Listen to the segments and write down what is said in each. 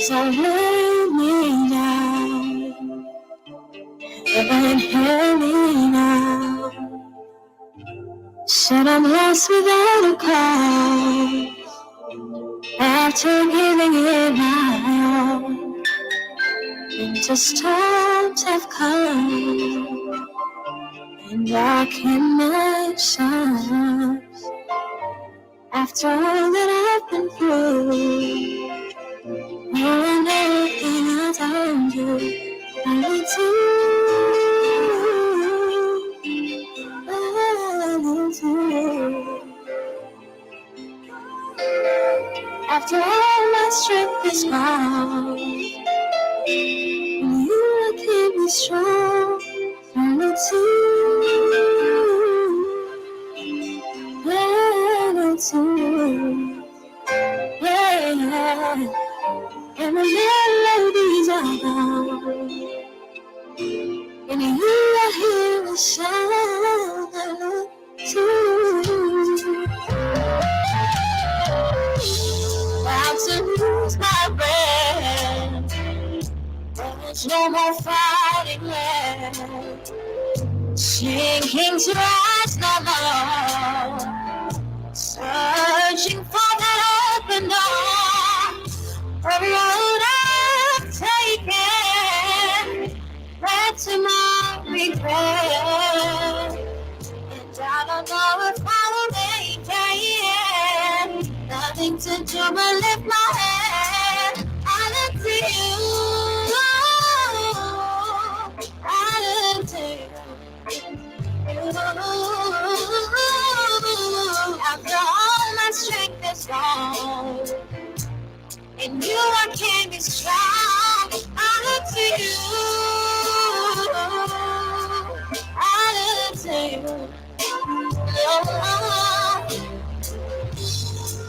So lay me down, and hear me now. Said I'm lost without a cause, after giving it my all. And just times have come, and I cannot shine. After all that I've been through, and everything I told you, I would do. After all my strength is gone, you keep me strong. I would do. Yeah. And the melodies are gone, and you are here to shine too. About to lose my breath, there's no more fighting left. Sinking to rise no more, searching for that open door. A road I've taken, led to my regret. And I don't know if I will make it. Nothing to do but lift my head. I look to you. I look to you. After all my strength is gone, and you I can't be strong. I look to you. I look to you.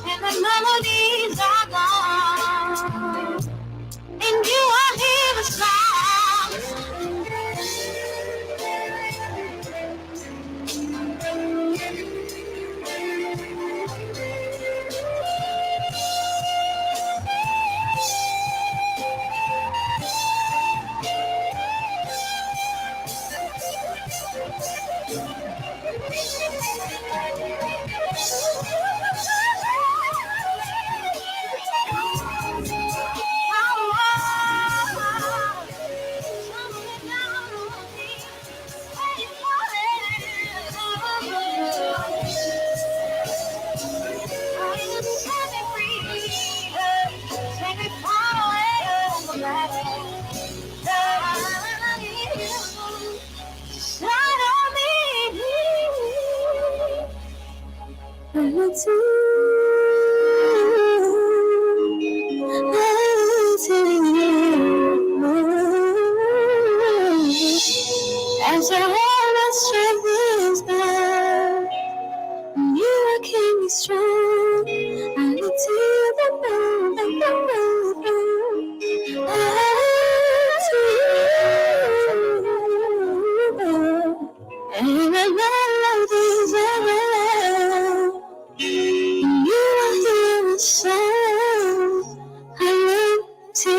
And the melodies are gone, and you are here to stop. After all my strength is gone, you are keeping me strong. I look to the moon and the moon. I look to you. And the melodies are loud. You are here to sound. I look to you.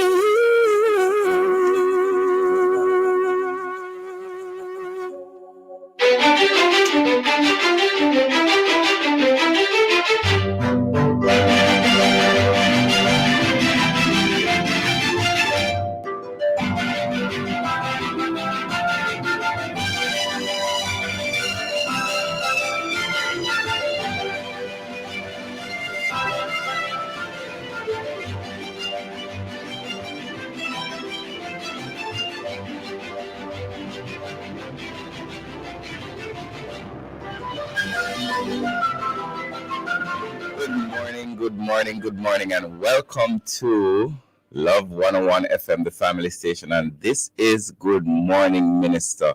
Good morning, and welcome to Love 101 FM, the family station. And this is Good Morning Minister.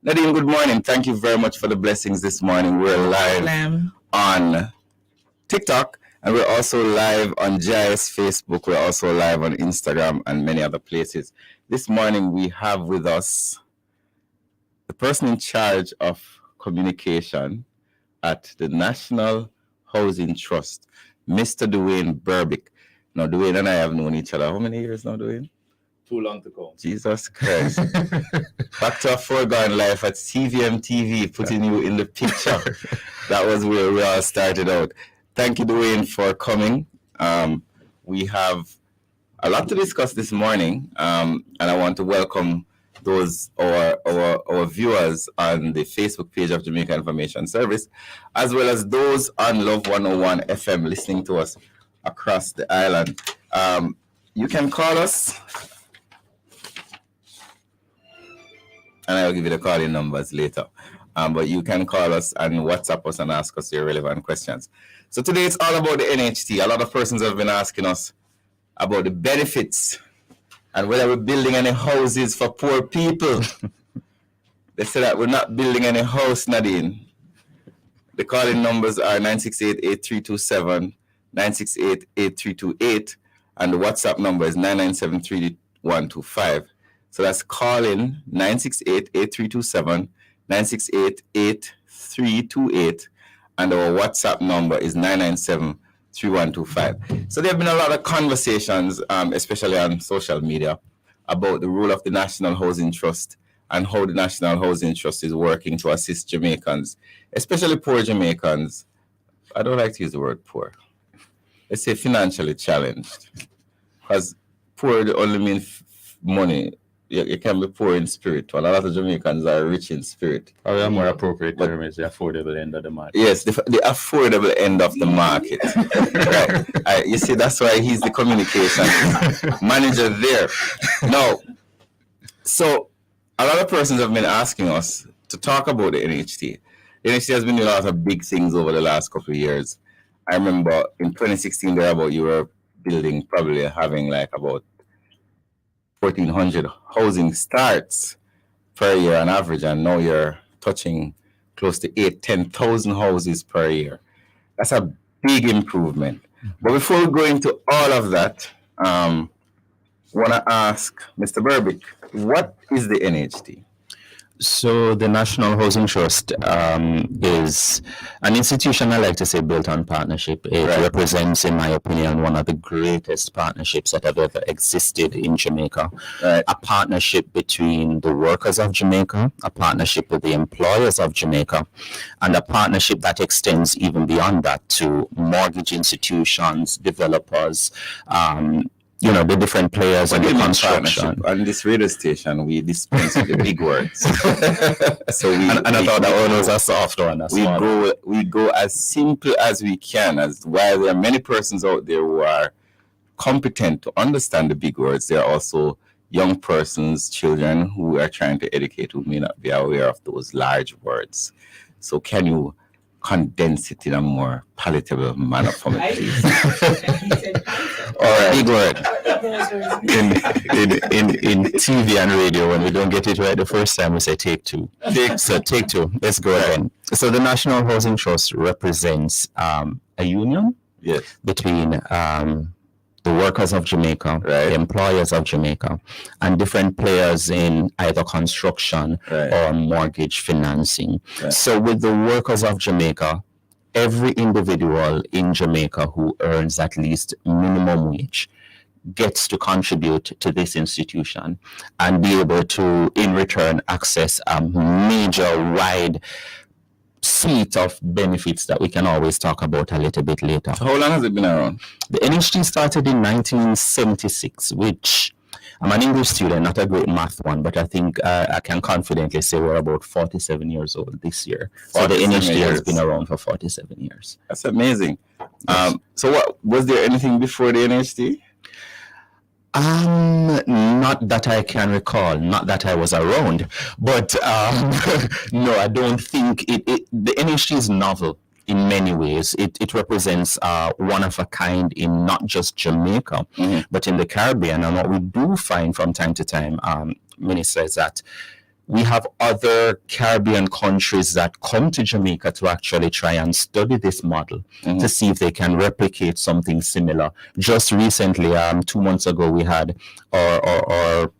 Nadine, good morning. Thank you very much for the blessings this morning. We're live on TikTok, and we're also live on JIS Facebook. We're also live on Instagram and many other places. This morning we have with us the person in charge of communication at the National Housing Trust, Mr. Dwayne Burbick. No, Dwayne and I have known each other. How many years now, Dwayne? Too long to go. Jesus Christ. Back to a foregone life at CVM TV, putting you in the picture. That was where we all started out. Thank you, Dwayne, for coming. We have a lot to discuss this morning, and I want to welcome those our viewers on the Facebook page of Jamaica Information Service, as well as those on Love 101 FM listening to us across the island. You can call us, and I'll give you the calling numbers later. But you can call us and WhatsApp us and ask us your relevant questions. So today it's all about the NHT. A lot of persons have been asking us about the benefits and whether we're building any houses for poor people. They say that we're not building any house, Nadine. The calling numbers are 968-8327, 968-8328, and the WhatsApp number is 997-3125. So that's calling 968-8327, 968-8328, and our WhatsApp number is 997-3125. So there have been a lot of conversations, especially on social media, about the role of the National Housing Trust and how the National Housing Trust is working to assist Jamaicans, especially poor Jamaicans. I don't like to use the word poor. Let's say financially challenged, because poor only means money. You can be poor in spirit. Well, a lot of Jamaicans are rich in spirit. Probably a more appropriate term is the affordable end of the market. Yes, the affordable end of the market. Right. You see, that's why he's the communication manager there. Now, so a lot of persons have been asking us to talk about the NHT. The NHT has been doing a lot of big things over the last couple of years. I remember in 2016, you were building, probably having like about 1,400 housing starts per year on average, and now you're touching close to 10,000 houses per year. That's a big improvement. But before we go into all of that, I want to ask Mr. Berbick, what is the NHT? So the National Housing Trust is an institution, I like to say, built on partnership. It represents, in my opinion, one of the greatest partnerships that have ever existed in Jamaica. Right. A partnership between the workers of Jamaica, a partnership with the employers of Jamaica, and a partnership that extends even beyond that to mortgage institutions, developers, the different players in the construction. On this radio station, we dispense with the big words. So and I thought that one was a soft one. We go as simple as we can. As while there are many persons out there who are competent to understand the big words, there are also young persons, children who are trying to educate who may not be aware of those large words. So can you condense it in a more palatable manner for me, please? All right. Big word. In TV and radio, when we don't get it right the first time, we say take two. Take two. Let's go again. So the National Housing Trust represents a union between the workers of Jamaica, the employers of Jamaica, and different players in either construction or mortgage financing. So with the workers of Jamaica, every individual in Jamaica who earns at least minimum wage gets to contribute to this institution and be able to, in return, access a major, wide suite of benefits that we can always talk about a little bit later. So how long has it been around? The NHT started in 1976, which I'm an English student, not a great math one, but I think I can confidently say we're about 47 years old this year. So the NHT has been around for 47 years. That's amazing. So what was there anything before the NHT? Not that I can recall, not that I was around, but no, I don't think the NHT is novel in many ways. It represents one of a kind in not just Jamaica, but in the Caribbean. And what we do find from time to time, Minister, is that we have other Caribbean countries that come to Jamaica to actually try and study this model to see if they can replicate something similar. Just recently, 2 months ago, we had our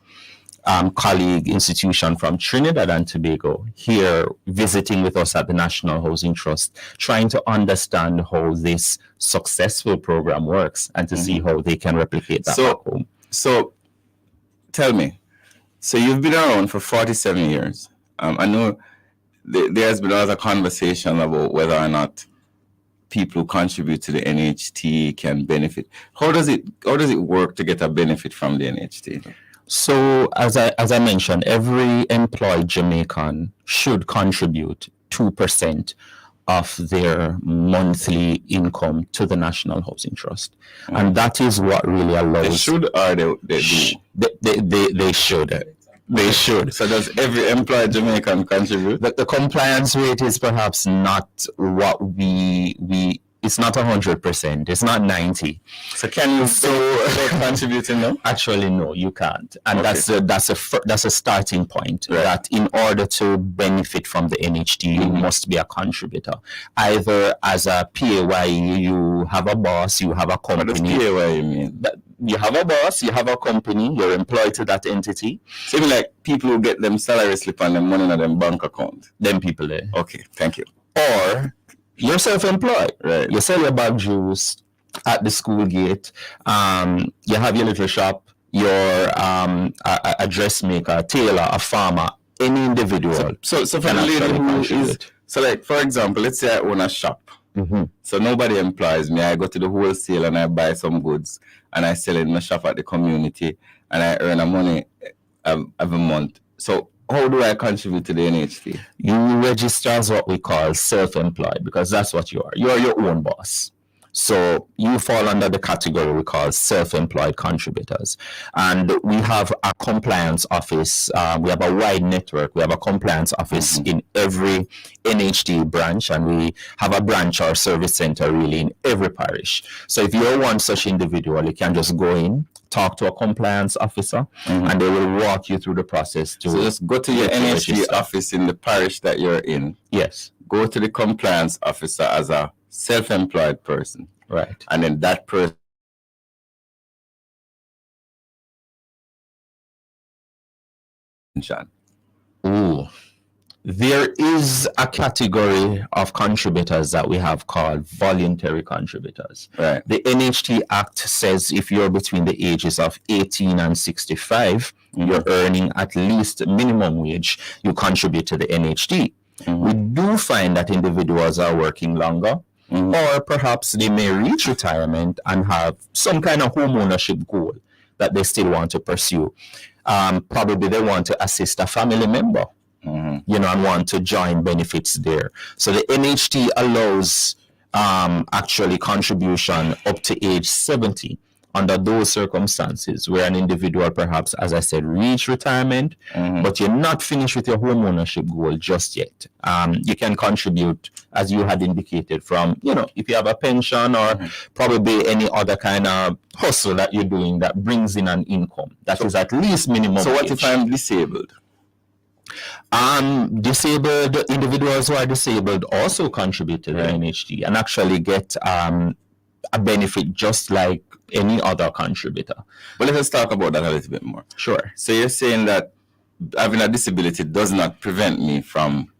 colleague institution from Trinidad and Tobago here visiting with us at the National Housing Trust, trying to understand how this successful program works and to see how they can replicate that back home. So tell me, so you've been around for 47 years. I know there has been a lot of conversation about whether or not people who contribute to the NHT can benefit. How does it work to get a benefit from the NHT? So as I mentioned, every employed Jamaican should contribute 2% of their monthly income to the National Housing Trust. And that is what really allows... They should or they do? They should. They should. So does every employed Jamaican contribute? The compliance rate is perhaps not what we it's not 100%. It's not 90. So can you contributing now? Actually, no, you can't. And that's a starting point. Right. That in order to benefit from the NHT, you must be a contributor. Either as a PAYE, you have a boss, you have a company. What does PAYE mean? You have a boss, you have a company, you're employed to that entity. So even like people who get them salary slip and them money in them bank account. Them people there. Okay, thank you. Or you're self-employed. Right. You sell your bag juice at the school gate. You have your little shop. You're a dressmaker, a tailor, a farmer, any individual. So for the lady who is, so like for example, let's say I own a shop. So nobody employs me. I go to the wholesale and I buy some goods and I sell it in my shop at the community and I earn a money every month. So how do I contribute to the NHT? You register as what we call self-employed because that's what you are. You are your own boss. So you fall under the category we call self-employed contributors. And we have a compliance office. We have a wide network. We have a compliance office in every NHT branch, and we have a branch or service center really in every parish. So if you're one such individual, you can just go in, talk to a compliance officer, and they will walk you through the process. So just go to your NHT office in the parish that you're in. Yes. Go to the compliance officer as a self-employed person. Right. And then that person Ooh. There is a category of contributors that we have called voluntary contributors. Right. The NHT Act says if you're between the ages of 18 and 65, you're earning at least minimum wage, you contribute to the NHT. We do find that individuals are working longer, or perhaps they may reach retirement and have some kind of home ownership goal that they still want to pursue. Probably they want to assist a family member, and want to join benefits there. So the NHT allows actually contribution up to age 70 under those circumstances where an individual perhaps, as I said, reach retirement, but you're not finished with your home ownership goal just yet. You can contribute, as you had indicated, from, if you have a pension or probably any other kind of hustle that you're doing that brings in an income that is at least minimum. So what if I'm disabled? Disabled individuals who are disabled also contribute to the NHT and actually get a benefit just like any other contributor. But let's talk about that a little bit more. Sure. So you're saying that having a disability does not prevent me from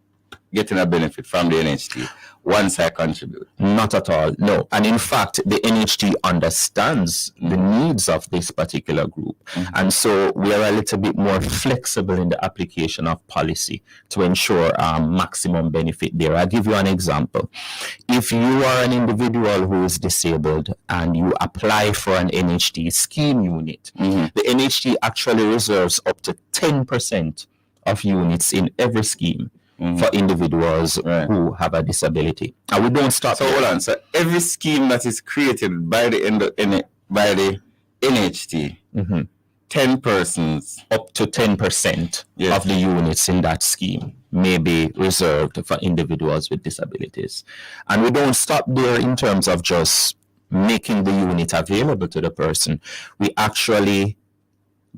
getting a benefit from the NHT once I contribute? Not at all, no. And in fact, the NHT understands the needs of this particular group. And so we are a little bit more flexible in the application of policy to ensure maximum benefit there. I'll give you an example. If you are an individual who is disabled and you apply for an NHT scheme unit, the NHT actually reserves up to 10% of units in every scheme for individuals who have a disability. And we don't stop. So hold on. So every scheme that is created by the NHT, 10 persons, up to 10% of the units in that scheme may be reserved for individuals with disabilities. And we don't stop there in terms of just making the unit available to the person. We actually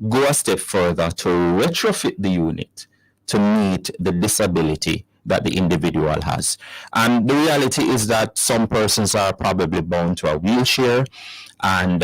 go a step further to retrofit the unit to meet the disability that the individual has. And the reality is that some persons are probably bound to a wheelchair and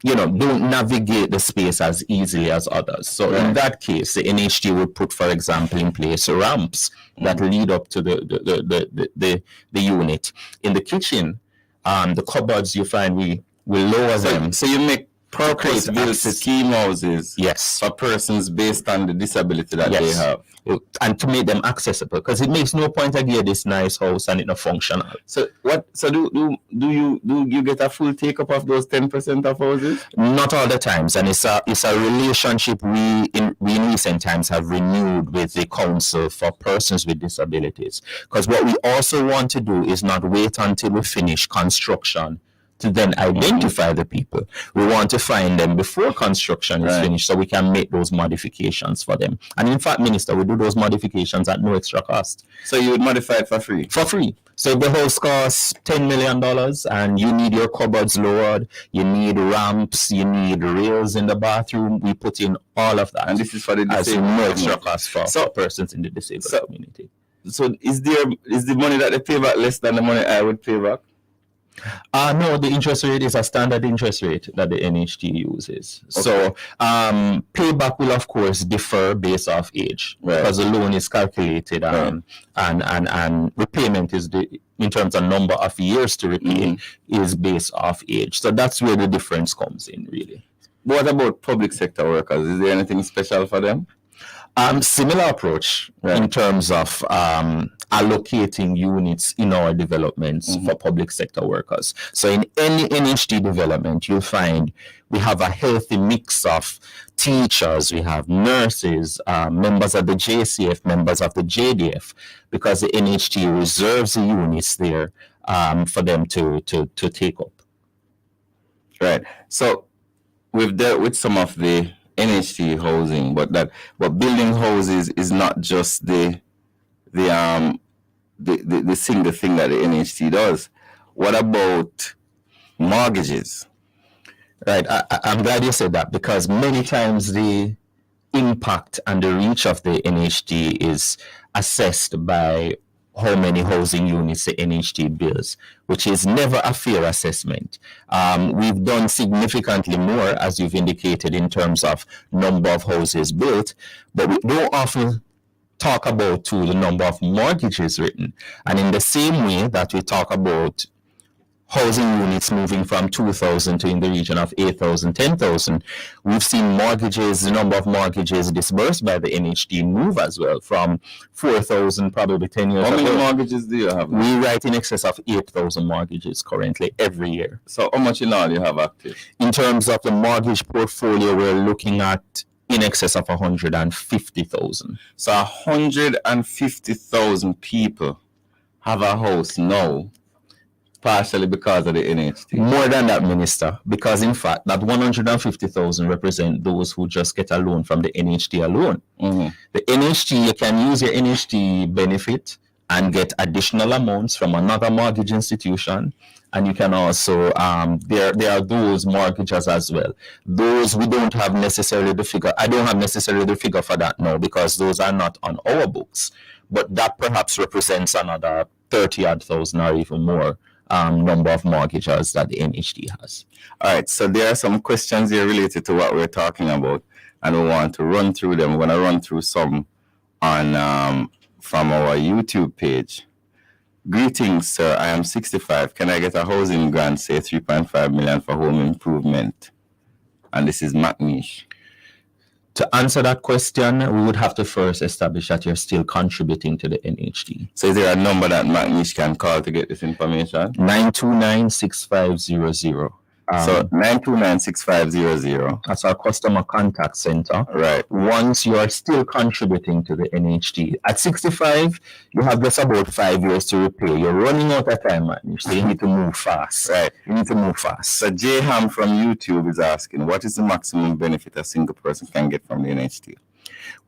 don't navigate the space as easily as others. So in that case, the NHT would put, for example, in place ramps that lead up to the unit. In the kitchen, the cupboards, you find we will lower them. So you make purpose-built scheme houses, yes, for persons based on the disability that they have, and to make them accessible, because it makes no point to get this nice house and it's not functional. So do you get a full take up of those 10% of houses? Not all the times, and it's a relationship we in recent times have renewed with the Council for Persons with Disabilities, because what we also want to do is not wait until we finish construction to then identify the people. We want to find them before construction is finished, so we can make those modifications for them. And in fact, Minister, we do those modifications at no extra cost. So you would modify it for free? For free. So if the house costs $10 million and you need your cupboards lowered, you need ramps, you need rails in the bathroom, we put in all of that. And this is for the disabled. No extra cost for persons in the disabled community. So is the money that they pay back less than the money I would pay back? No, the interest rate is a standard interest rate that the NHT uses. Okay. So payback will of course differ based off age, because the loan is calculated and repayment is in terms of number of years to repay is based off age. So that's where the difference comes in, really. What about public sector workers? Is there anything special for them? Similar approach in terms of allocating units in our developments for public sector workers. So in any NHT development, you'll find we have a healthy mix of teachers, we have nurses, members of the JCF, members of the JDF, because the NHT reserves the units there for them to take up. Right. So we've dealt with some of the NHT housing, but building houses is not just the single thing that the NHT does. What about mortgages? Right, I'm glad you said that, because many times the impact and the reach of the NHT is assessed by how many housing units the NHT builds, which is never a fair assessment. We've done significantly more, as you've indicated, in terms of number of houses built, but we don't often talk about the number of mortgages written. And in the same way that we talk about housing units moving from 2,000 to in the region of 8,000, 10,000, we've seen the number of mortgages disbursed by the NHT move as well, from 4,000 probably 10 years ago. How many mortgages do you have? We write in excess of 8,000 mortgages currently every year. So how much in all you have active? In terms of the mortgage portfolio, we're looking at in excess of 150,000. So 150,000 people have a house now, partially because of the NHT. More than that, Minister, because in fact that 150,000 represent those who just get a loan from the NHT alone. The NHT, you can use your NHT benefit and get additional amounts from another mortgage institution, and you can also there are those mortgages as well. Those we don't have necessarily the figure. I don't have necessarily the figure for that now, because those are not on our books, but that perhaps represents another 30,000 or even more number of mortgages that the NHT has. All right, so there are some questions here related to what we're talking about, and we want to run through them. We're going to run through some on from our YouTube page. Greetings, sir. I am 65. Can I get a housing grant, say 3.5 million for home improvement? And this is McNish. To answer that question, we would have to first establish that you're still contributing to the NHT. So is there a number that McNish can call to get this information? 929-6500. So 929-6500. That's our customer contact center. Right. Once you are still contributing to the NHT. At 65, you have just about 5 years to repay. You're running out of time, man. So you need to move fast. Right. You need to move fast. So J Ham from YouTube is asking, what is the maximum benefit a single person can get from the NHT?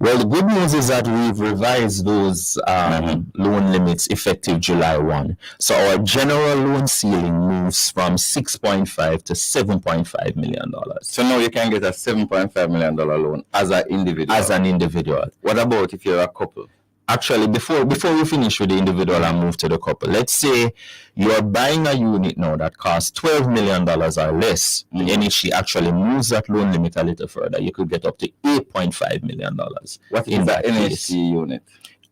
Well, the good news is that we've revised those loan limits effective July 1. So our general loan ceiling moves from $6.5 to $7.5 million. So now you can get a $7.5 million loan as an individual. As an individual. What about if you're a couple? actually, before we finish with the individual and move to the couple, let's say you're buying a unit now that costs $12 million or less. The NHT actually moves that loan limit a little further. You could get up to $8.5 million. What is that NHT unit?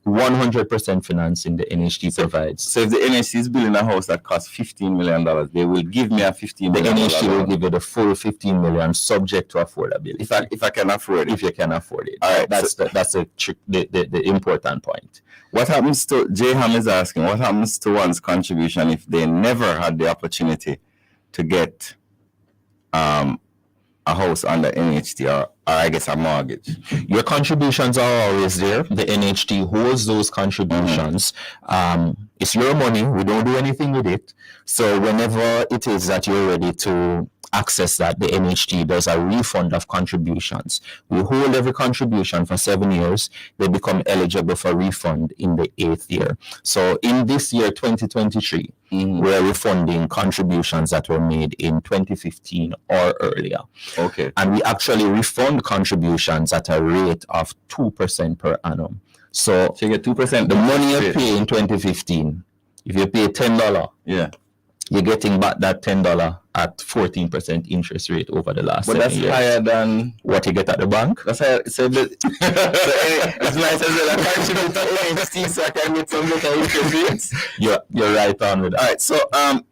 100% financing the NHT provides. So if the NHT is building a house that costs $15 million, they will give me a $15 million. The NHT will give you the full $15 million subject to affordability. If I can afford it. If you can afford it. All right. That's the important point. What happens to, J-Ham is asking, what happens to one's contribution if they never had the opportunity to get a house under NHT or I guess a mortgage? Your contributions are always there. The NHT holds those contributions. It's your money. We don't do anything with it. So whenever it is that you're ready to access that, the NHT does a refund of contributions. We hold every contribution for 7 years. They become eligible for refund in the 8th year. So in this year, 2023, we're refunding contributions that were made in 2015 or earlier. Okay. And we actually refund contributions at a rate of 2% per annum. So you get 2%. The money you pay in 2015, if you pay $10, you're getting back that $10 at 14% interest rate over the last 7 years. But that's higher than what you get at the bank. That's higher. So it's nice as well. I contribute to NHT so I can get some better interest rates. You're right on with that. All right. So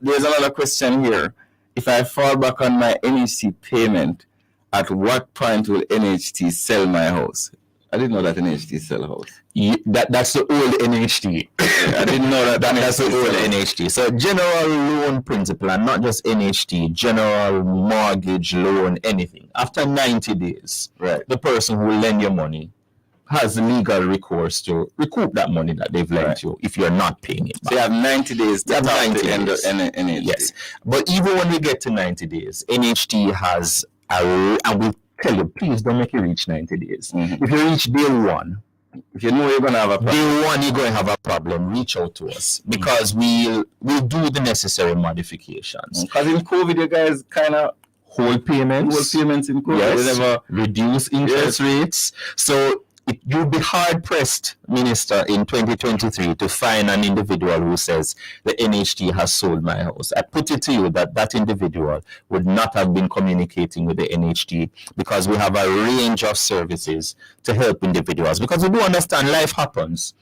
there's another question here. If I fall back on my NHT payment, at what point will NHT sell my house? I didn't know that NHT sell a house. That's the old NHT. I didn't know that. That's the old NHT. So general loan principle, and not just NHT, general mortgage loan, anything. After 90 days, right, the person who will lend you money has legal recourse to recoup that money that they've lent you if you're not paying it back. So you have 90 days to end of NHT. Yes. But even when we get to 90 days, NHT has and we tell you, please don't make you reach 90 days. If you reach day one, if you know you're going to have a problem, day one you're going to have a problem, reach out to us because we'll do the necessary modifications. Because in COVID, you guys kind of hold payments in COVID. Yes. Never reduce interest rates. So you'll be hard pressed, Minister, in 2023 to find an individual who says the NHT has sold my house. I put it to you that that individual would not have been communicating with the NHT because we have a range of services to help individuals because we do understand life happens.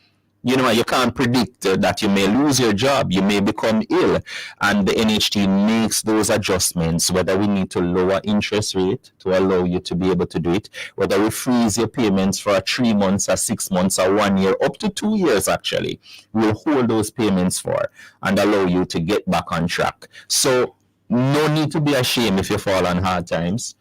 You know, you can't predict that you may lose your job, you may become ill, and the NHT makes those adjustments, whether we need to lower interest rate to allow you to be able to do it, whether we freeze your payments for 3 months or 6 months or 1 year, up to 2 years actually, we'll hold those payments for and allow you to get back on track. So no need to be ashamed if you fall on hard times,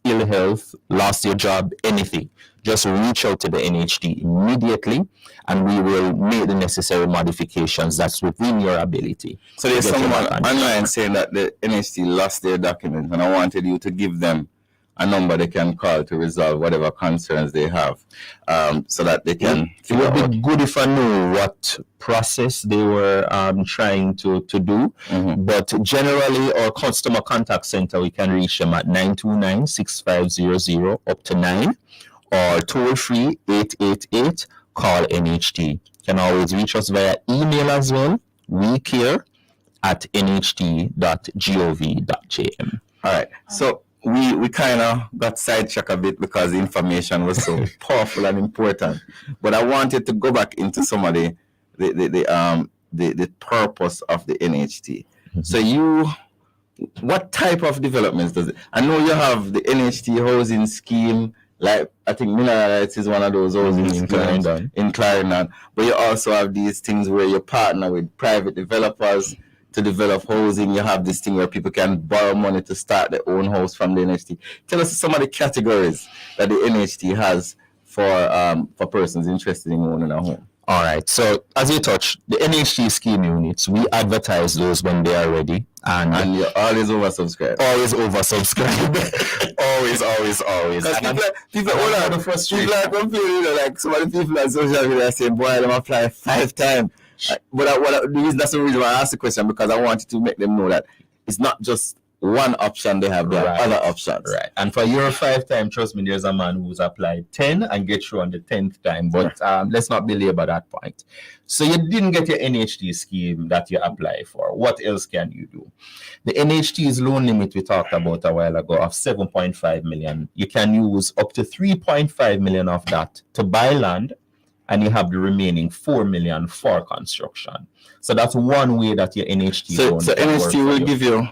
ill health, lost your job, anything. Just reach out to the NHT immediately and we will make the necessary modifications that's within your ability. So there's someone online saying that the NHT lost their documents and I wanted you to give them a number they can call to resolve whatever concerns they have so that they can... It would be good if I knew what process they were trying to do. But generally, our customer contact center, we can reach them at 929-6500 up to 9 or toll free 888 call NHT. You can always reach us via email as well, wecare@nht.gov.jm. All right. So we kind of got sidetracked a bit because the information was so powerful and important. But I wanted to go back into some of the purpose of the NHT. So what type of developments does it? I know you have the NHT housing scheme. Like I think Mineralites is one of those housing in Clarendon. But you also have these things where you partner with private developers to develop housing. You have this thing where people can borrow money to start their own house from the NHT. Tell us some of the categories that the NHT has for persons interested in owning a home. All right. So as you touched, the NHT scheme units, we advertise those when they are ready. And you're always oversubscribed. Always oversubscribed. always. Because people are complaining, like some of the people on social media saying, boy, I'm applying 5 times. But that's the reason why I asked the question, because I wanted to make them know that it's not just one option, they have their other options. Right. And for your 5 time, trust me, there's a man who's applied 10 and get through on the 10th time. But let's not belabor that point. So you didn't get your NHT scheme that you apply for. What else can you do? The NHT's loan limit we talked about a while ago of 7.5 million. You can use up to 3.5 million of that to buy land, and you have the remaining 4 million for construction. So that's one way that your NHT loan. So NHT will give you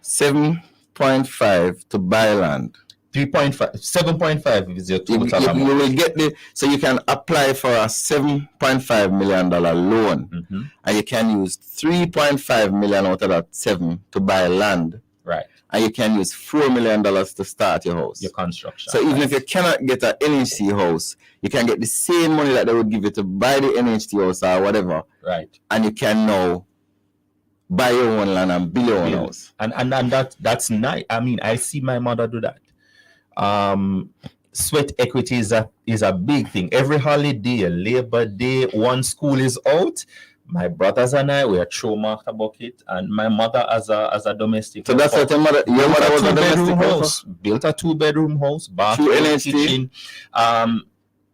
7.5 to buy land. 3.5, 7.5 is your total amount. You will get so you can apply for a $7.5 million loan, and you can use 3.5 million out of that 7 to buy land. Right. And you can use $4 million to start your house. Your construction. So even if you cannot get an NHT house, you can get the same money that they would give you to buy the NHT house or whatever. Right. And you can now buy your own land and build your own house. And that's nice. I mean, I see my mother do that. Sweat equity is a big thing. Every holiday, Labor Day, one school is out. My brothers and I were throw marked a bucket, and my mother as a domestic. So that's what your mother was a domestic house. Built a 2-bedroom house, bathroom, kitchen.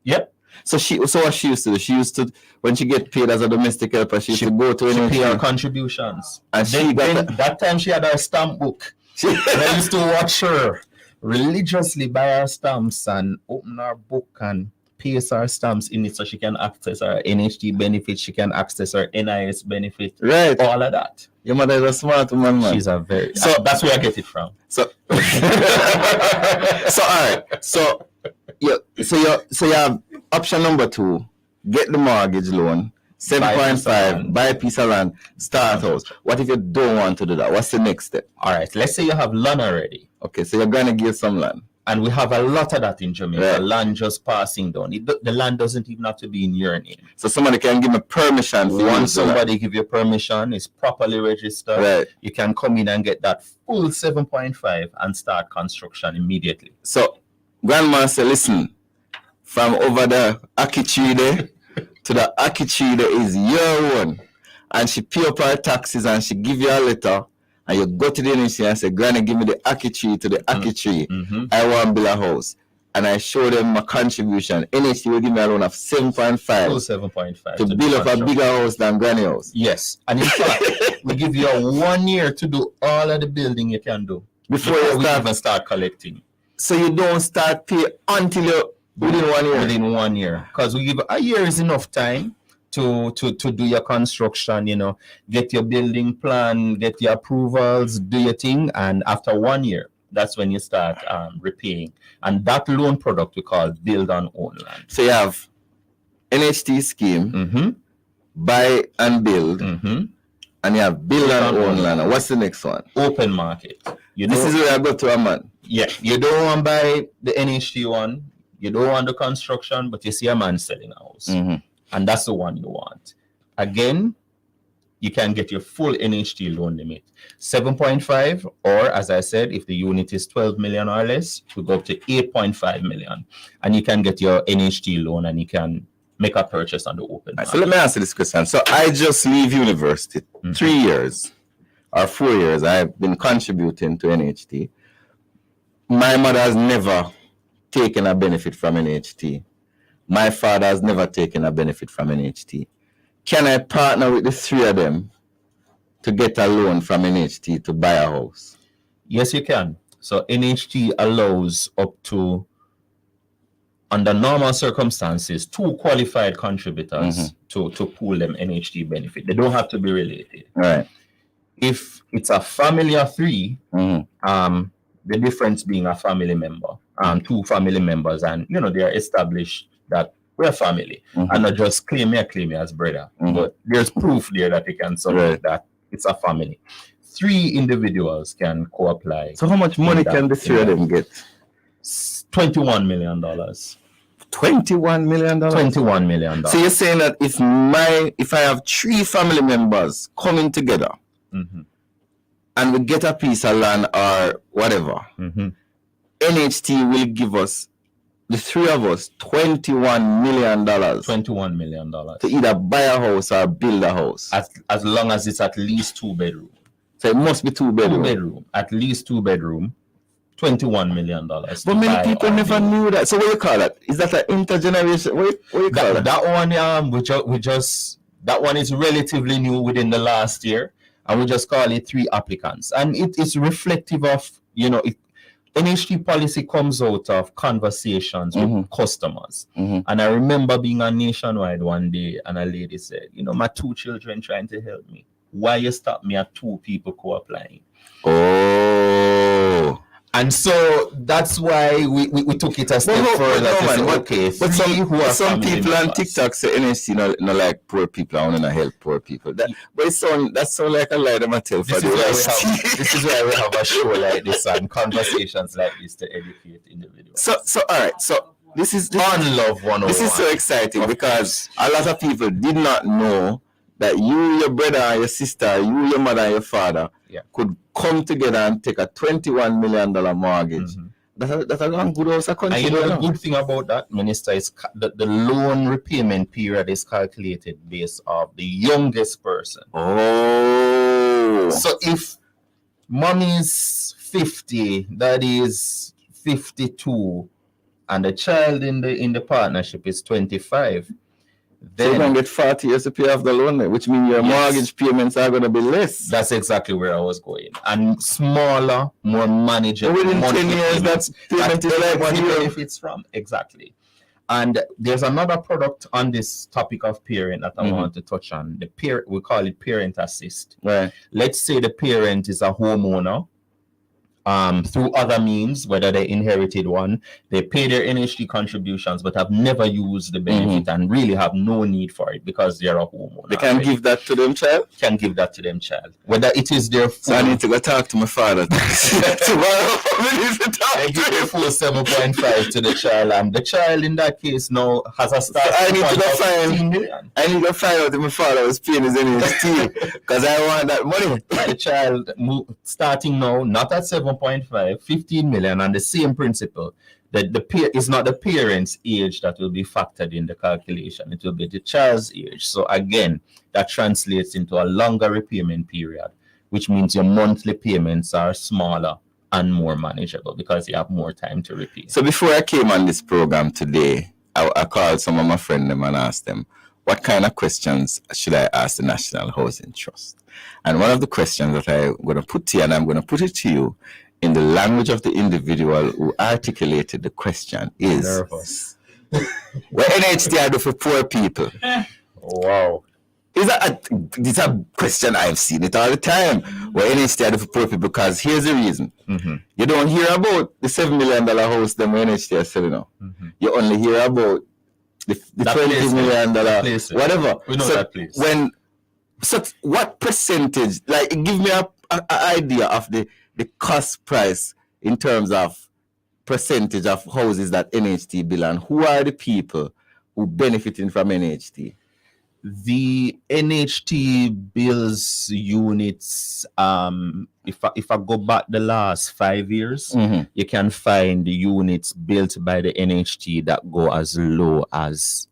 Yep. So what she used to do? She used to, when she get paid as a domestic helper, she used to go to NHT. Pay her contributions. And that time she had her stamp book. And I used to watch her religiously buy her stamps and open her book and paste her stamps in it so she can access her NHT benefits, she can access her NIS benefit, right? All of that. Your mother is a smart woman, man. She's a very that's where I get it from. So so all right. So you have option number 2, get the mortgage loan, 7.5, buy a piece of land, start house. What if you don't want to do that? What's the next step? All right, let's say you have land already. Okay, so you're gonna give some land. And we have a lot of that in Jamaica. Right. Land just passing down. The land doesn't even have to be in your name. So somebody can give me permission. Once somebody give you permission, it's properly registered. Right. You can come in and get that full 7.5 and start construction immediately. So grandma said, listen, from over the Akichide to the Akichide is your one. And she pay up her taxes and she give you a letter. And you go to the NHT and say, Granny, give me the Aki tree to the Aki tree. I want to build a house. And I show them my contribution. NHT will give me a loan of 7.5. 7.5. To build up a bigger house than Granny house. Yes. And in fact, we give you 1 year to do all of the building you can do. Before you even start collecting. So you don't start pay until you within 1 year? Within 1 year. Because we give a year is enough time to do your construction, get your building plan, get your approvals, do your thing, and after 1 year, that's when you start repaying. And that loan product we call build and own land. So you have NHT scheme, buy and build, and you have build and own land. What's the next one? Open market. This is where I go to a man. Yeah, you don't want to buy the NHT one, you don't want the construction, but you see a man selling a house. And that's the one you want. Again, you can get your full NHT loan limit. 7.5, or as I said, if the unit is 12 million or less, we go up to 8.5 million. And you can get your NHT loan and you can make a purchase on the open market. So let me answer this question. So I just leave university, 3 years or 4 years, I've been contributing to NHT. My mother has never taken a benefit from NHT. My father has never taken a benefit from NHT. Can I partner with the 3 of them to get a loan from NHT to buy a house? Yes, you can. So NHT allows up to, under normal circumstances, 2 qualified contributors to pool them NHT benefit. They don't have to be related. Right. If it's a family of 3, the difference being a family member, 2 family members, and they are established that we're family, and not just claim me as brother. But there's proof there that they can submit that it's a family. 3 individuals can co-apply. So how much money can the 3 of them get? $21 million. $21 million? $21 million. So you're saying that if I have 3 family members coming together and we get a piece of land or whatever, NHT will give us, the 3 of us, $21 million. $21 million. To either buy a house or build a house. As long as it's at least 2 bedroom. So it must be 2-bedroom. 2-bedroom, at least 2-bedroom, $21 million. But many people never knew that. So what do you call that? Is that an intergeneration? What do you call that? That one, that one is relatively new within the last year, and we just call it 3 applicants. And it's reflective of, NHT policy comes out of conversations with customers. And I remember being on Nationwide one day, and a lady said, my 2 children trying to help me. Why you stop me at 2 people co-applying? Oh. And so that's why we took it a step further. But some people on TikTok say NHT no like poor people. I want to help poor people. But that sound like a lie that I tell for the rest. This is why we have a show like this and conversations like this to educate individuals. So all right. So this is on Love 101. This is so exciting because a lot of people did not know that you, your brother, and your sister, you, your mother, and your father could come together and take a $21 million mortgage. That's a long good house country. And the good thing about that, Minister, is the loan repayment period is calculated based off the youngest person. Oh. So if mommy is 50, that is 52, and the child in the partnership is 25. Then so you're going to get 40 years to pay off the loan, which means your mortgage payments are going to be less. That's exactly where I was going. And smaller, more manageable. Within 10 years, that's payment is like what benefits from. Exactly. And there's another product on this topic of parent that I want to touch on. We call it parent assist. Right. Let's say the parent is a homeowner. Through other means, whether they inherited one, they pay their NHT contributions, but have never used the benefit and really have no need for it because they're a homeowner. They can give that to them child? Can give that to them child. Whether it is their full... So I need to go talk to my father tomorrow. They give their full 7.5 to the child, and the child in that case now has a start. I need to go find out if my father was paying his NHT because I want that money. The child starting now, not at 7.5, 15 million, and the same principle that is not the parent's age that will be factored in the calculation. It will be the child's age. So again, that translates into a longer repayment period, which means your monthly payments are smaller and more manageable because you have more time to repay. So before I came on this program today, I called some of my friends and asked them, what kind of questions should I ask the National Housing Trust? And one of the questions that I'm going to put to you, and I'm going to put it to you in the language of the individual who articulated the question, is what NHT do for poor people? Wow. It's a question I've seen it all the time. What NHT do for poor people? Because here's the reason. You don't hear about the $7 million house them NHT are selling now. You only hear about the $20 million whatever. We know that place. So what percentage, like give me an idea of the cost price in terms of percentage of houses that NHT build, and who are the people who benefiting from NHT? The NHT builds units, if I go back the last 5 years, you can find the units built by the NHT that go as low as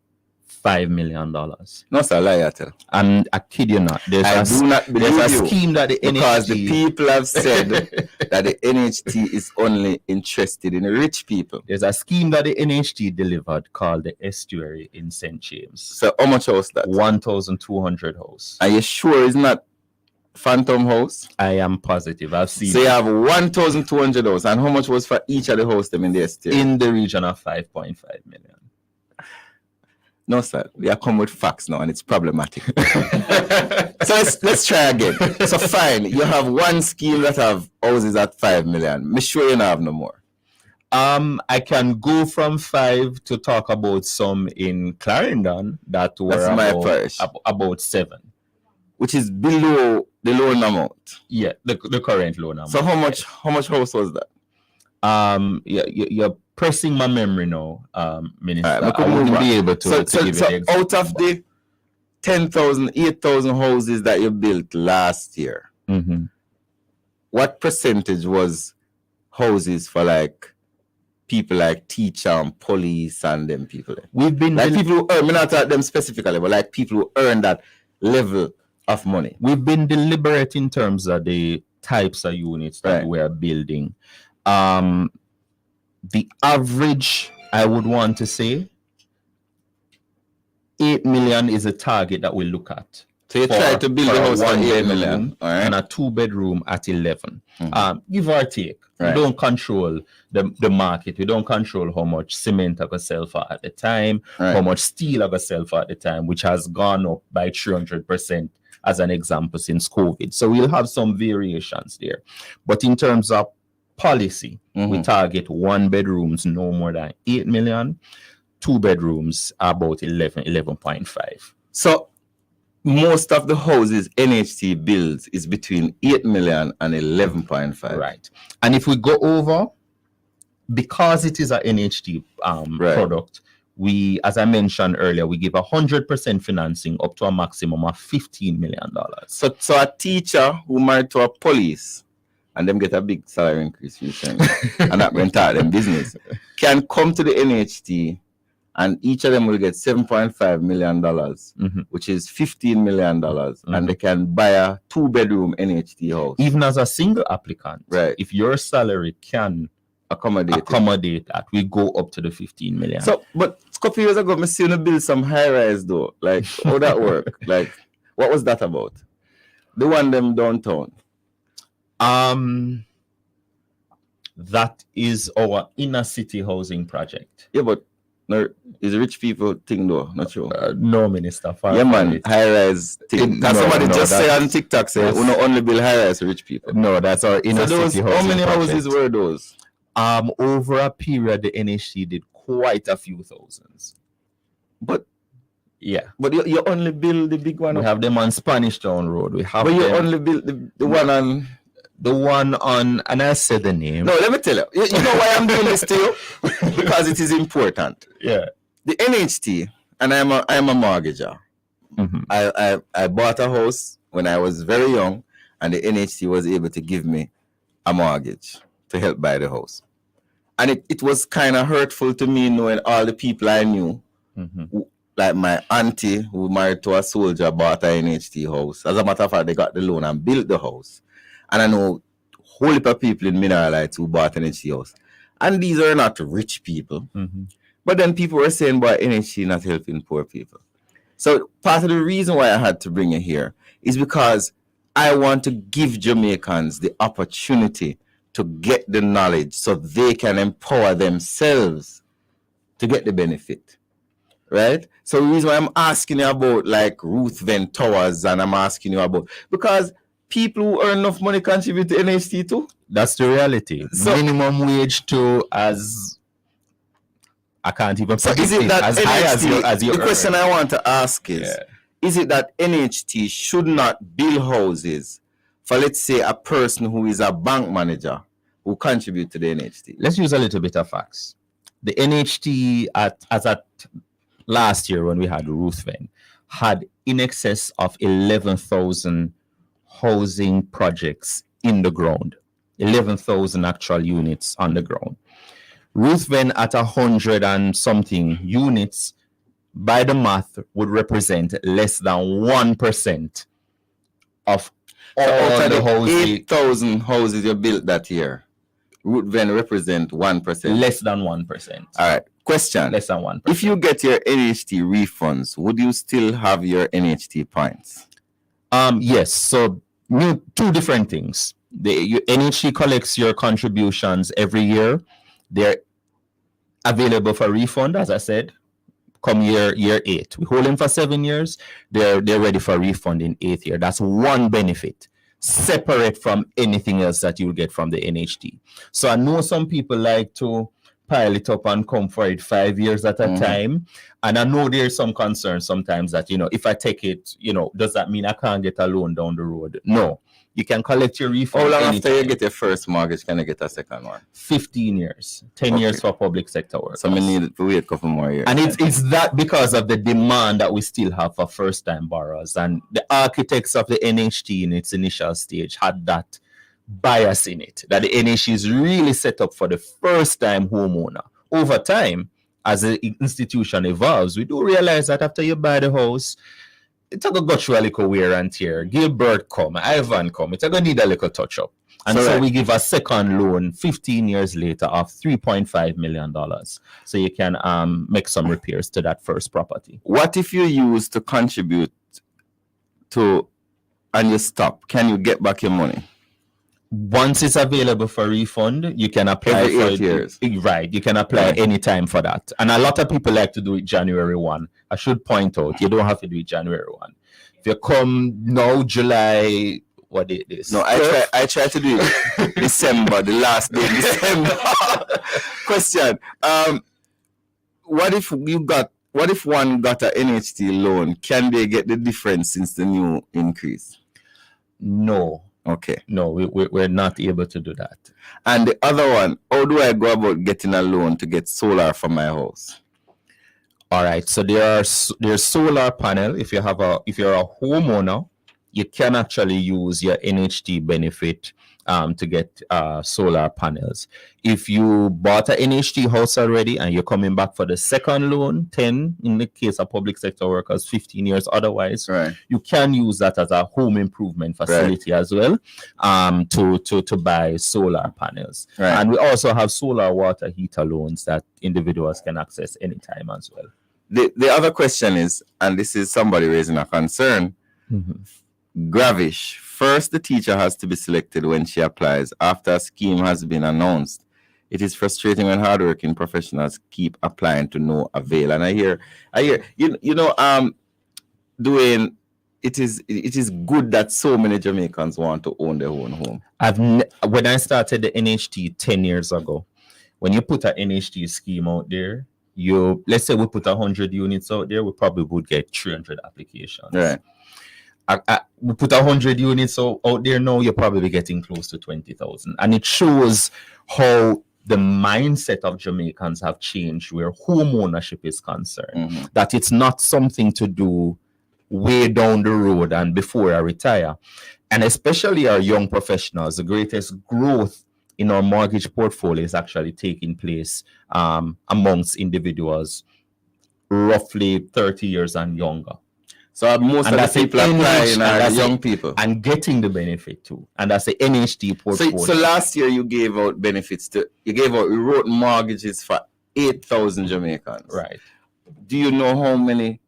$5 million. No, sir, lie at you. I kid you not. There's a scheme that the NHT... Because the people have said that the NHT is only interested in rich people. There's a scheme that the NHT delivered called the Estuary in St. James. So how much house that? 1,200 house. Are you sure it's not phantom house? I am positive. I've seen So you have 1,200 house. And how much was for each of the house them in the estate? In the region of 5.5 million. No, sir. We are come with facts now, and it's problematic. So let's try again. So fine, you have one scheme that have houses at 5 million. Me sure you don't have no more. I can go from 5 to talk about some in Clarendon that were about 7, which is below the loan amount. Yeah, the current loan amount. So how much house was that? You're pressing my memory now, Minister. Right, I wouldn't be able to give you the exact out of the 10,000, 8,000 houses that you built last year, what percentage was houses for like people like teacher and police and them people? We've been like people who earn, me not at them specifically, but like people who earn that level of money. We've been deliberate in terms of the types of units that Right. we're building. The average, I would want to say, 8 million is a target that we look at. So you try to build for a a house for 8 one-bedroom million, all right? and a 2-bedroom at 11. Give or take. Right. We don't control the market. We don't control how much cement I can sell for at the time, Right. how much steel I can sell for at the time, which has gone up by 300% as an example since COVID. So we'll have some variations there. But in terms of policy, we target 1-bedrooms no more than 8 million, 2-bedrooms about 11.5. So most of the houses NHT builds is between 8 million and 11.5. Right. And if we go over, because it is a NHT Right. product, we, as I mentioned earlier, we give 100% financing up to a maximum of $15 million. So a teacher who married to a police and them get a big salary increase recently and that went out them business can come to the NHT and each of them will get $7.5 million, which is $15 million, and they can buy a 2-bedroom NHT house. Even as a single applicant, Right. if your salary can accommodate that, we go up to the 15 million. So, but a couple years ago, I see you build some high rise though. Like, how that work? Like, what was that about? The one them downtown. That is our inner city housing project. Yeah, but no, is rich people thing though? Not sure. No, Minister. Yeah, man, high rise thing. Because somebody just say on TikTok say, we not only build high rise for rich people. No, that's our inner city housing. How many project. houses were those? Over a period, the NHT did quite a few thousands. But yeah, but you only build the big one. We have them on Spanish Town Road. We have. But you them, only build the one on. The one on, and I said the name. No, let me tell you. You know why I'm doing this to you? Because it is important. Yeah. The NHT, and I'm a mortgager. I bought a house when I was very young, and the NHT was able to give me a mortgage to help buy the house. And it was kind of hurtful to me knowing all the people I knew, who, like my auntie who married to a soldier bought an NHT house. As a matter of fact, they got the loan and built the house. And I know a whole heap of people in Mineralites who bought an NHT house. And these are not rich people. But then people were saying, boy, NHT not helping poor people. So part of the reason why I had to bring you here is because I want to give Jamaicans the opportunity to get the knowledge so they can empower themselves to get the benefit. Right? So the reason why I'm asking you about like Ruth Venn Towers and I'm asking you about, because people who earn enough money contribute to NHT too. That's the reality. So, minimum wage too, as I can't even. So is it that as NHT, high as you the earn. question I want to ask is, is it that NHT should not build houses for, let's say, a person who is a bank manager who contribute to the NHT? Let's use a little bit of facts. The NHT as at last year when we had Ruth Venn had in excess of 11,000 housing projects in the ground, 11,000 actual units on the ground. Ruth Venn at 100 and something units, by the math, would represent less than 1% of all the houses. 8,000 houses you built that year. Ruth Venn represent 1%. Less than 1%. All right. Question. Less than 1%. If you get your NHT refunds, would you still have your NHT points? Yes. So two different things. The NHT collects your contributions every year. They're available for refund, as I said. Come year 8. We hold them for 7 years. They're ready for refund in 8th year. That's one benefit, separate from anything else that you'll get from the NHT. So I know some people like to pile it up and come for it 5 years at a time. And I know there's some concern sometimes that, if I take it, does that mean I can't get a loan down the road? No. You can collect your refund. How long after you get your first mortgage can you get a second one? 15 years. 10 years for public sector work. So we need to wait a couple more years. And it's that because of the demand that we still have for first-time borrowers. And the architects of the NHT in its initial stage had that bias in it, that the NHT is really set up for the first-time homeowner. Over time, as the institution evolves, we do realize that after you buy the house, it's a go through a little wear and tear. Gilbert come, Ivan come. It's going to need a little touch up. And so we give a second loan 15 years later of $3.5 million. So you can make some repairs to that first property. What if you use to contribute to and you stop? Can you get back your money? Once it's available for refund, you can apply every for 8 years. Right, you can apply anytime for that. And a lot of people like to do it January 1. I should point out, you don't have to do it January 1. If you come now, July, what date is? No, I try to do it December, the last day of December. Question. What if one got an NHT loan? Can they get the difference since the new increase? No. Okay. No, we're not able to do that. And the other one, how do I go about getting a loan to get solar for my house? All right. So there's solar panel. If you're a homeowner, you can actually use your NHT benefit to get solar panels. If you bought an NHT house already and you're coming back for the second loan, 10 in the case of public sector workers, 15 years otherwise, right, you can use that as a home improvement facility as well to buy solar panels. Right. And we also have solar water heater loans that individuals can access anytime as well. The other question is, and this is somebody raising a concern, Gravish. First, the teacher has to be selected when she applies after a scheme has been announced. It is frustrating when hardworking professionals keep applying to no avail. And I hear, Dwayne, it is good that so many Jamaicans want to own their own home. When I started the NHT 10 years ago, when you put an NHT scheme out there, let's say we put 100 units out there, we probably would get 300 applications. Right. We put 100 units out there now, you're probably getting close to 20,000. And it shows how the mindset of Jamaicans have changed where home ownership is concerned. That it's not something to do way down the road and before I retire. And especially our young professionals, the greatest growth in our mortgage portfolio is actually taking place amongst individuals roughly 30 years and younger. So most of the people applying are young people. And getting the benefit too. And that's the NHT portfolio. So last year you gave out benefits you wrote mortgages for 8,000 Jamaicans. Right. Do you know how many,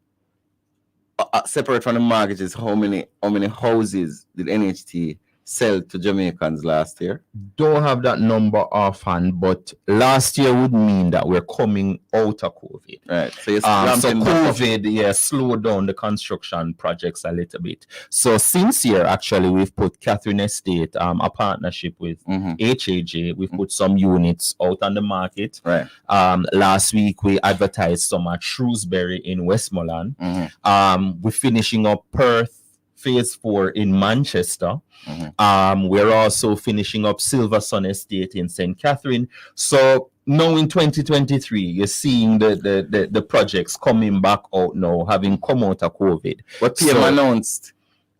separate from the mortgages, how many houses did NHT sell to Jamaicans last year? Don't have that number offhand, but last year would mean that we're coming out of COVID. Right. So COVID, slowed down the construction projects a little bit. So since here, actually, we've put Catherine Estate, a partnership with HAJ. We've put some units out on the market. Right. Last week, we advertised some at Shrewsbury in Westmoreland. We're finishing up Perth Phase 4 in Manchester. We're also finishing up Silver Sun Estate in St. Catherine. So now in 2023, you're seeing the projects coming back out now, having come out of COVID. What PM announced,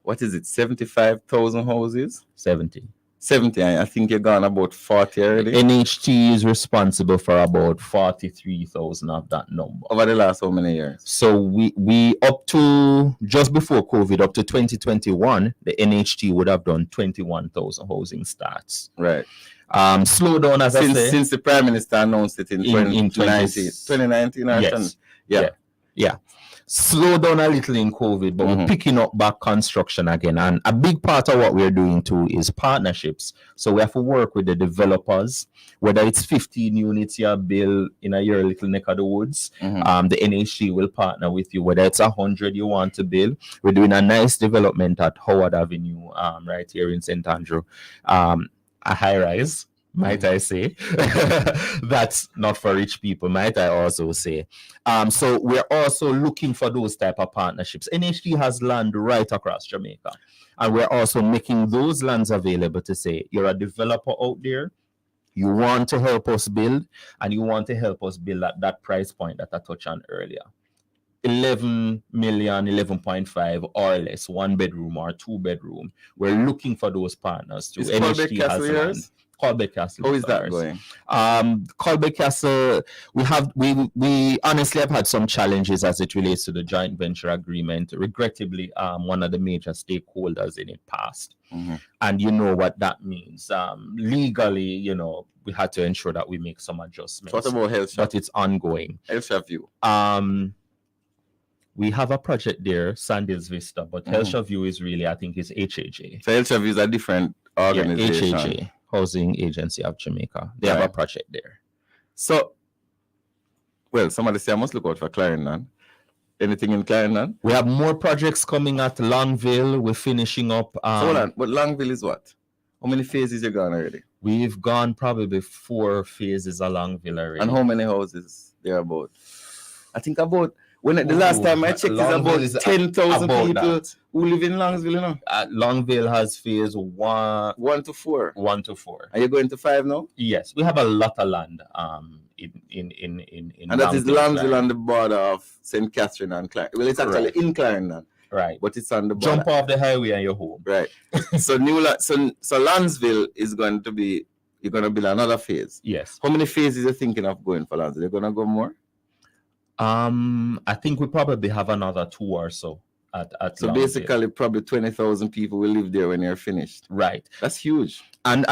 what is it, 75,000 houses? 70. I think you're gone about 40 already. NHT is responsible for about 43,000 of that number. Over the last how many years? So we up to just before COVID, up to 2021, the NHT would have done 21,000 housing starts. Right. Slow down as I say. Since the Prime Minister announced it in 2019. Yes. Yeah. Slow down a little in COVID, but we're picking up back construction again. And a big part of what we're doing too is partnerships. So we have to work with the developers, whether it's 15 units you build in your little neck of the woods, the NHG will partner with you. Whether it's 100 you want to build, we're doing a nice development at Howard Avenue, right here in St. Andrew, a high rise. Might I say? That's not for rich people, might I also say. So we're also looking for those type of partnerships. NHT has land right across Jamaica. And we're also making those lands available to say, you're a developer out there, you want to help us build, and you want to help us build at that price point that I touched on earlier. 11 million, 11.5 or less, 1 bedroom or 2 bedroom. We're looking for those partners too. NHT has land. Colbeck Castle. How is that going? Colbeck Castle, we honestly have had some challenges as it relates to the joint venture agreement. Regrettably, one of the major stakeholders in it passed. And you know what that means. Legally, you know, we had to ensure that we make some adjustments. What about Health Shop? But it's ongoing. Health Shop View. We have a project there, Sandhills Vista, but Health Shop View is really, I think, is HAJ. So Health Shop View is a different organization. Yeah, HAJ, Housing Agency of Jamaica. They have a project there. So, well, somebody say I must look out for Clarendon. Anything in Clarendon? We have more projects coming at Longville. We're finishing up. So hold on, but Longville is what? How many phases you gone already? We've gone probably 4 phases along Longville already. And how many houses there about? I think about, the last time I checked, is about 10,000 people who live in Longville, you know? Longville has phase 1 to 4. 1 to 4. Are you going to 5 now? Yes, we have a lot of land in and that is Longville on the border of St. Catherine and Clarendon. Well, it's actually in Clarendon. Right. But it's on the border. Jump off the highway and you're home. Right. So Lansville is going to be, you're going to build another phase. Yes. How many phases are you thinking of going for Lansville? You're going to go more? I think we probably have another 2 or so at so Longville. Basically probably 20,000 people will live there when you're finished. Right. That's huge. And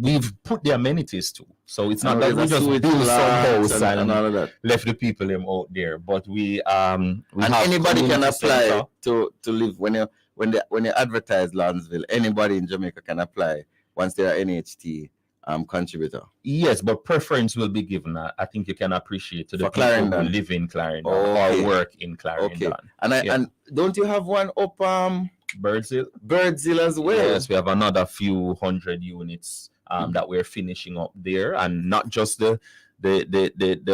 we've put the amenities too. So it's not that we just build some house and all of that. left the people out there. But we and anybody can apply to live when you advertise Lansville. Anybody in Jamaica can apply once they are NHT contributor. Yes, but preference will be given. I think you can appreciate to the people Clarendon. who live in Clarendon or work in Clarendon. Okay. And don't you have one up Birdshill as well? Yes, we have another few hundred units that we're finishing up there, and not just the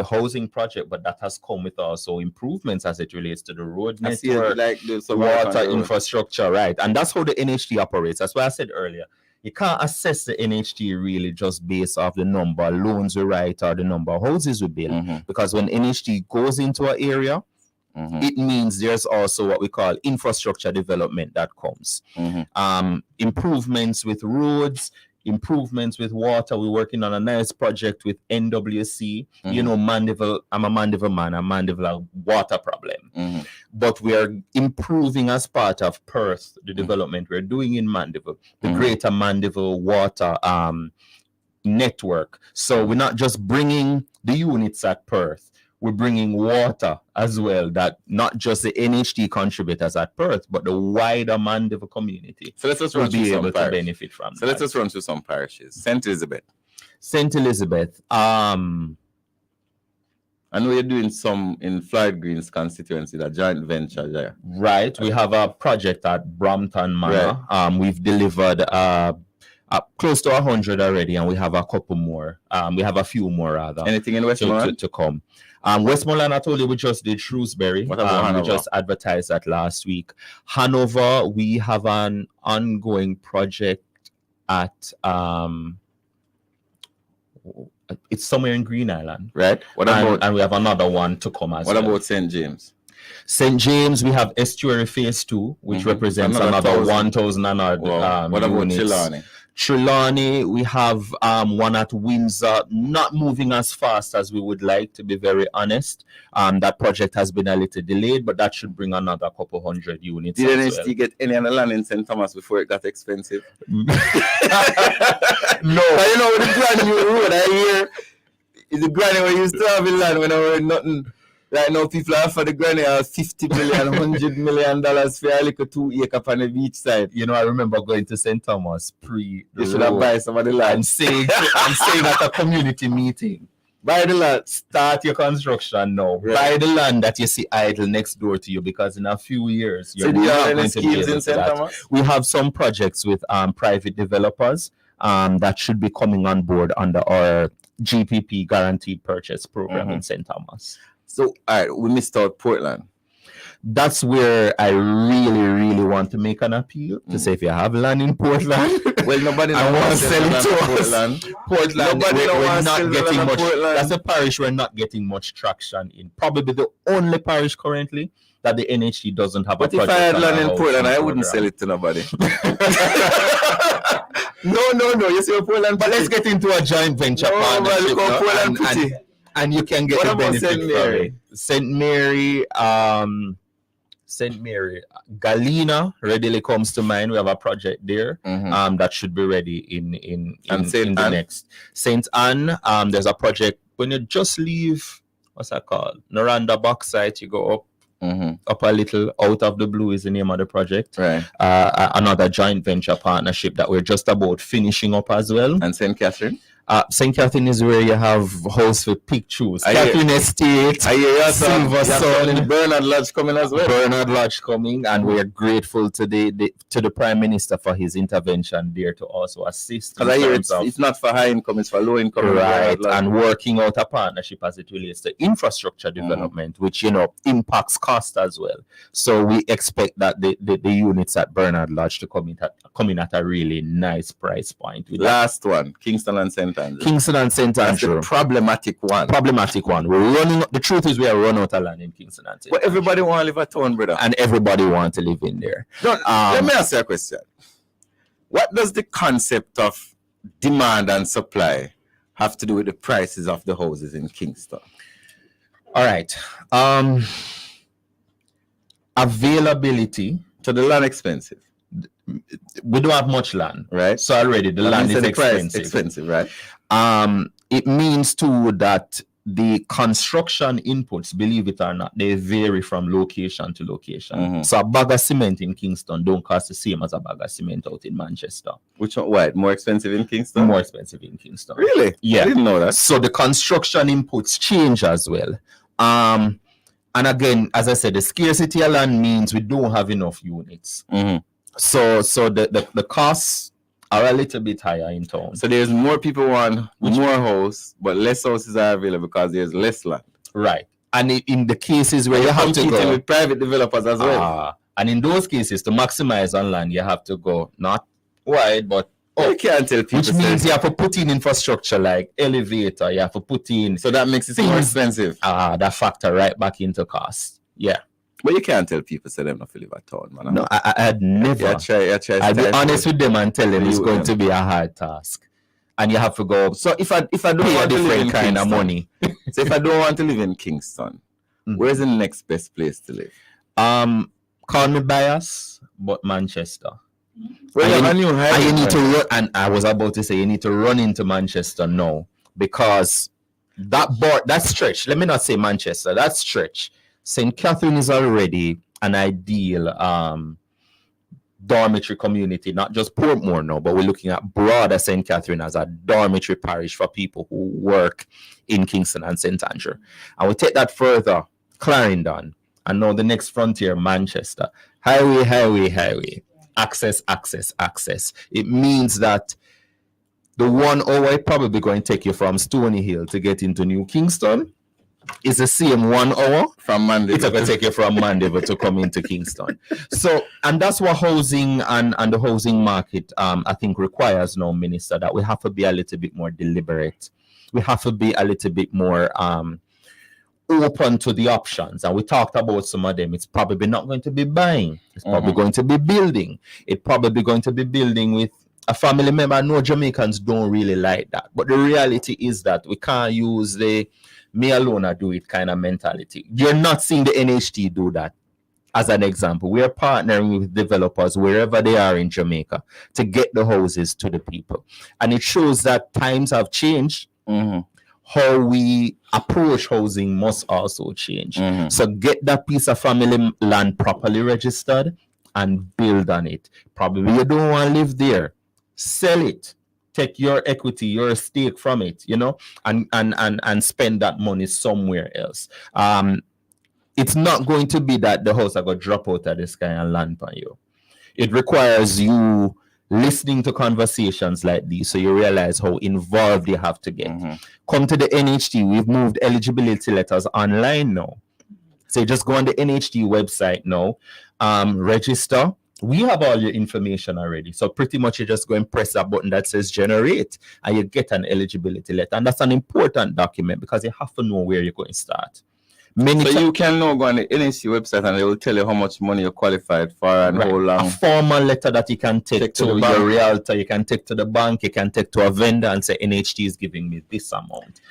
housing project, but that has come with also improvements as it relates to the road network, water infrastructure, right? And that's how the NHT operates. That's why I said earlier, you can't assess the NHT really just based off the number of loans we write or the number of houses we build, because when NHT goes into an area, it means there's also what we call infrastructure development that comes. Improvements with roads, improvements with water. We're working on a nice project with NWC. You know, Mandeville, I'm a Mandeville man, a Mandeville water problem. But we are improving as part of Perth, the development we're doing in Mandeville, the Greater Mandeville water network. So we're not just bringing the units at Perth, we're bringing water as well, that not just the NHT contributors at Perth, but the wider Mandeville community. So let's just run through some parishes. To benefit from. So let's just run through some parishes. St. Elizabeth. St. Elizabeth. I know you're doing some in Floyd Green's constituency, that joint venture there. Right. We have a project at Brompton Manor. Right. We've delivered close to 100 already, and we have a couple more. We have a few more rather. Anything in Westmoreland to come? Westmoreland, I told you we just did Shrewsbury. What about Hanover? We just advertised that last week. Hanover, we have an ongoing project at it's somewhere in Green Island. Right. And we have another one to come as well. What about St. James? St. James, we have Estuary Phase 2, which represents another 1,000 and odd what about units. Trelawney, we have one at Windsor, not moving as fast as we would like, to be very honest. That project has been a little delayed, but that should bring another couple hundred units. Did NHT get any other land in St. Thomas before it got expensive? No. But you know, the brand new road I hear is the granny where you used to have in land when I heard nothing. Right now, people are for the granny $50 million, $100 million for a little 2 acre on the beach side. You know, I remember going to St. Thomas You should have buy some of the land. And saying at a community meeting, buy the land, start your construction now. Right. Buy the land that you see idle next door to you, because in a few years, you're not going to be able to do that. We have some projects with private developers that should be coming on board under our GPP Guaranteed Purchase Program in St. Thomas. So, all right, we missed out Portland. that's where I really, really want to make an appeal to say, if you have land in Portland, Well, nobody I want to sell it to Portland. Portland, Nobody we're not getting much. Portland. That's a parish we're not getting much traction in. Probably the only parish currently that the NHD doesn't have But a if I project had on land our in housing Portland, I wouldn't program. sell it to nobody. No. You see Portland, but let's get into a joint venture partnership. look how Portland and, pretty. and you can get What the about benefit St. from Mary? it. St. Mary, Galena readily comes to mind. We have a project there that should be ready in the next. St. Anne, there's a project when you just leave, what's that called? Noranda Bauxite, you go up a little. Out of the Blue is the name of the project. Right. Another joint venture partnership that we're just about finishing up as well. And St. Catherine? St. Catherine is where you have house for pictures. Catherine Estate, Silver Sun, Bernard Lodge coming as well. Bernard Lodge coming, and we are grateful to the Prime Minister for his intervention there to also assist. Because I hear it's not for high income, it's for low income. Right, and working out a partnership as it relates to infrastructure development, which impacts cost as well. So we expect that the units at Bernard Lodge to come in at a really nice price point. Last one, Kingston and St. Andrew. Kingston and St. Andrew. That's the problematic one. We're running. The truth is, we are running out of land in Kingston and St. But everybody want to live at town, brother. And everybody want to live in there. Let me ask you a question. What does the concept of demand and supply have to do with the prices of the houses in Kingston? All right. Availability. So the land expensive. We don't have much land, right? So already the land is expensive, right? It means too that the construction inputs, believe it or not, they vary from location to location. So a bag of cement in Kingston don't cost the same as a bag of cement out in Manchester. Which one? Why? More expensive in Kingston? More expensive in Kingston. Really? Yeah. I didn't know that. So the construction inputs change as well. And again, as I said, the scarcity of land means we don't have enough units. So the costs are a little bit higher in town. So there's more people want more house, but less houses are available because there's less land. Right. And in the cases where you have to go with private developers as well. And in those cases, to maximize on land, you have to go not wide, but you can't tell people. Which means you have to put in infrastructure like elevator. You have to put in. So that makes it more expensive. That factor right back into cost. Yeah. But you can't tell people say them not to live at town, man. No, I'd never. I'd be honest with them and tell them it's going to be a hard task, and you have to go. So if I don't want to live in kind of money, so if I don't want to live in Kingston, where's the next best place to live? Call me biased, but Manchester. Well, you need to run, and I was about to say you need to run into Manchester now because that stretch. Let me not say Manchester. That stretch. St. Catherine is already an ideal dormitory community, not just Portmore now, but we're looking at broader St. Catherine as a dormitory parish for people who work in Kingston and St. Andrew. And we take that further, Clarendon, and now the next frontier, Manchester. Highway. Access. It means that the 1 hour it's probably going to take you from Stony Hill to get into New Kingston is the same 1 hour from Mandeville. It's going to take you from Mandeville to come into Kingston. So, and that's what housing and the housing market, I think, requires now, Minister, that we have to be a little bit more deliberate. We have to be a little bit more open to the options. And we talked about some of them. It's probably not going to be buying. It's probably going to be building. It's probably going to be building with a family member. I know Jamaicans don't really like that. But the reality is that we can't use the me alone I do it kind of mentality. You're not seeing the NHT do that. As an example, we are partnering with developers wherever they are in Jamaica to get the houses to the people. And it shows that times have changed. How we approach housing must also change. So get that piece of family land properly registered and build on it. Probably you don't want to live there. Sell it. Take your equity, your stake from it, and spend that money somewhere else. It's not going to be that the house are going to drop out of the sky and land on you. It requires you listening to conversations like these so you realize how involved you have to get. Come to the NHT. We've moved eligibility letters online now. So you just go on the NHD website now, register. We have all your information already. So pretty much you just go and press that button that says generate and you get an eligibility letter. And that's an important document because you have to know where you're going to start. So you can now go on the NHC website and they will tell you how much money you're qualified for and how long. A formal letter that you can take to your realtor, you can take to the bank, you can take to a vendor and say NHD is giving me this amount.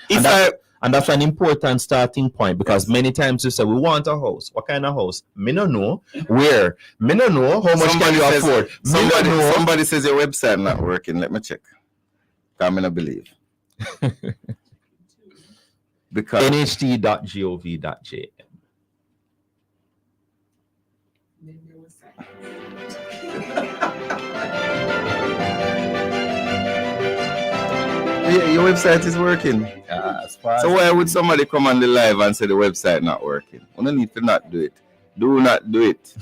And that's an important starting point because many times you say, we want a house. What kind of house? Me no know. Where? Me no know. How much can you afford? Somebody says your website not working. Let me check. I'm going to believe. Because nhd.gov.jm. Your website is working. So why would somebody come on the live and say the website not working? We don't need to not do it. Do not do it.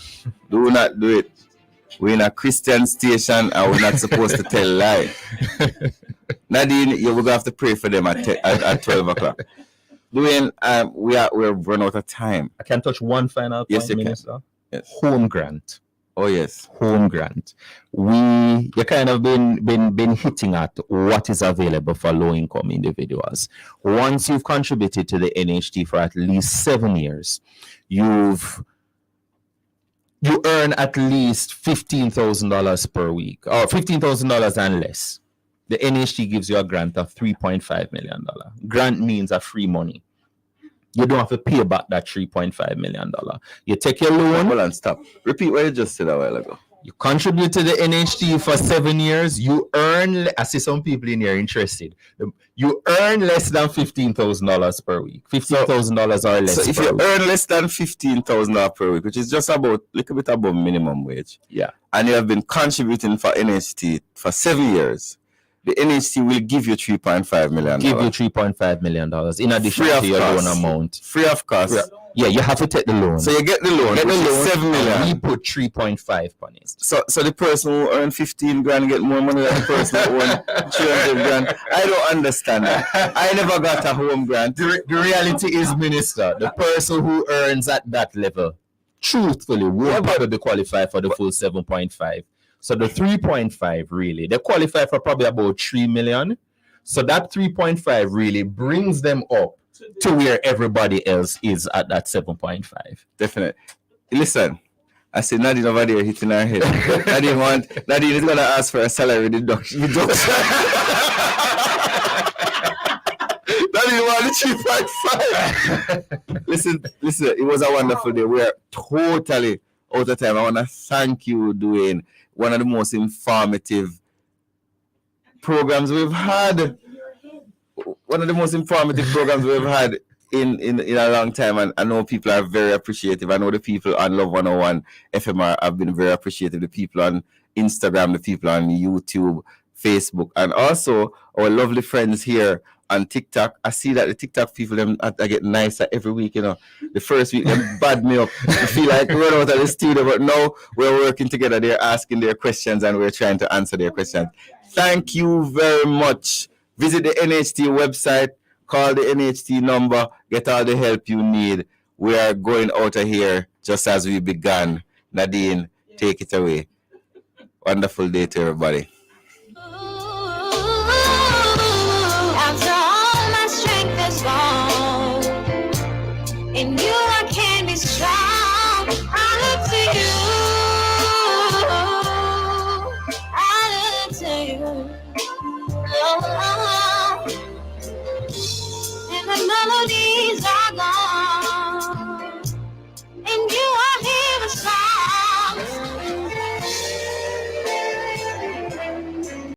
Do not do it. We're in a Christian station and we're not supposed to tell lie. Nadine, you're going to have to pray for them at 12 o'clock. We're run out of time. I can touch one final point, yes, you Minister. Can. Yes. Home grant. Oh yes, home grant. You kind of been hitting at what is available for low-income individuals. Once you've contributed to the NHD for at least 7 years, you earn at least $15,000 per week, or $15,000 and less. The NHD gives you a grant of $3.5 million. Grant means a free money. You don't have to pay back that $3.5 million. You take your loan. Hold on, stop. Repeat what you just said a while ago. You contribute to the NHD for 7 years. You earn, I see some people in here interested. You earn less than $15,000 per week. $15,000 or less. So if you earn less than $15,000 per week, which is just about a little bit above minimum wage, yeah, and you have been contributing for NHD for 7 years, the NHC will give you $3.5 million. Give you $3.5 million in addition to your loan amount. Free of cost. Yeah, you have to take the loan. So you get the loan. $7 million. We put 3.5 on it. So the person who earned 15 grand get more money than the person who earned 300 grand. I don't understand that. I never got a home grant. The reality is, Minister, the person who earns at that level, truthfully, won't probably qualify for the full 7.5. So the 3.5 really, they qualify for probably about 3 million. So that 3.5 really brings them up to where everybody else is at that 7.5. Definitely. Listen, I see Nadine over there hitting her head. Nadine is gonna ask for a salary deduction. Nadine want the 3.5. Listen, it was a wonderful day. We are totally out of time. I want to thank you, Dwayne. One of the most informative programs we've had. One of the most informative programs we've had in a long time. And I know people are very appreciative. I know the people on Love 101 FMR have been very appreciative. The people on Instagram, the people on YouTube, Facebook, and also our lovely friends here on TikTok. I see that the TikTok people them I get nicer every week, you know. The first week they bad me up. I feel like we're out of the studio, but now we're working together. They're asking their questions and we're trying to answer their questions. Thank you very much. Visit the NHT website, call the NHT number, get all the help you need. We are going out of here just as we began. Nadine, take it away. Wonderful day to everybody. And you, I can be strong. I look to you. I look to you. Oh, and the melodies are gone.